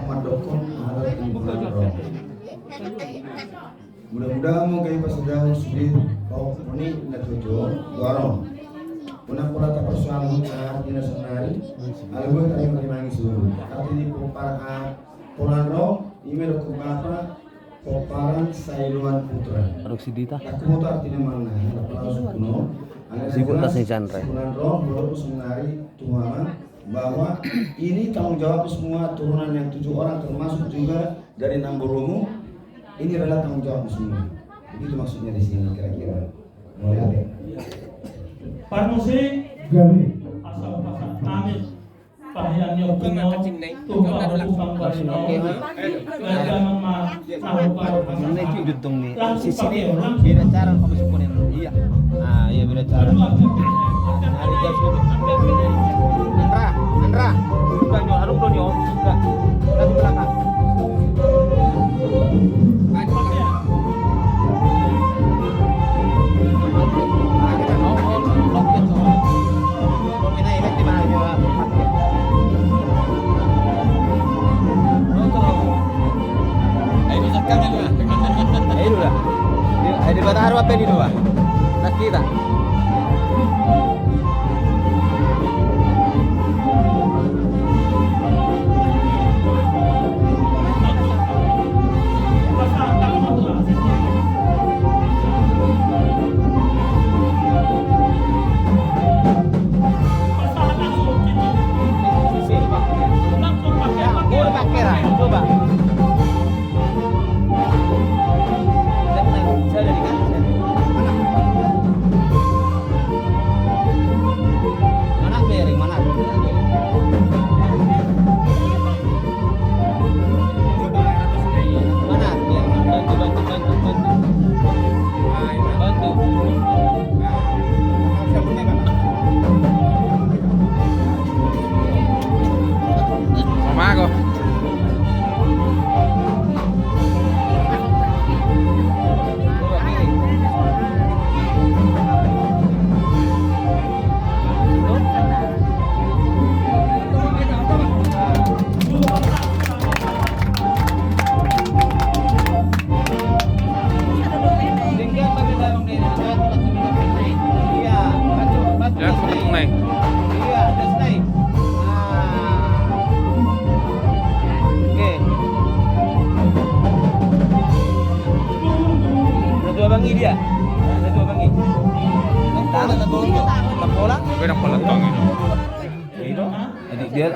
Madokon ada Ibrahim. Mudah-mudahan mau kayak pas sedang sulit kau ini nak tujuh warung. Punah pola tak persoalan saat ini senari. Algo tadi mengenai suruh. Arti di polan roh email ke apa? Poparan Sailuan Putra. Produksi Dita. Aku tahu artinya mana? Langsung kuno. Sibuk tas Chandra. Polan roh baru senari Tuhan bahwa ini tanggung jawab semua turunan yang 7 orang termasuk juga dari Namburumu. Ini adalah tanggung jawab semua. Begitu maksudnya di sini kira-kira. Mulai ada. Parmusi Gabi. asal pasang amin. Pahian yo kuno tuwa usang barino. Gajaman ma sahukar Ini jutong nih. Langsung Sisi pakai, ini langsung. beda cara kamu sepunin. Iya. Ah, iya beda cara. Hari jam sudah. Andra. Bukan yo, harus dong yo. Enggak. Dari belakang. Ada bata harus apa ini dua? Nas kita. Coba. Saya dari kan? Mana piring mana? Mana? Bantu. Sama aku. Bangi dia. Ada 2 bangi. Tentang bola. Berapa pelentong itu? Itu. Jadi dia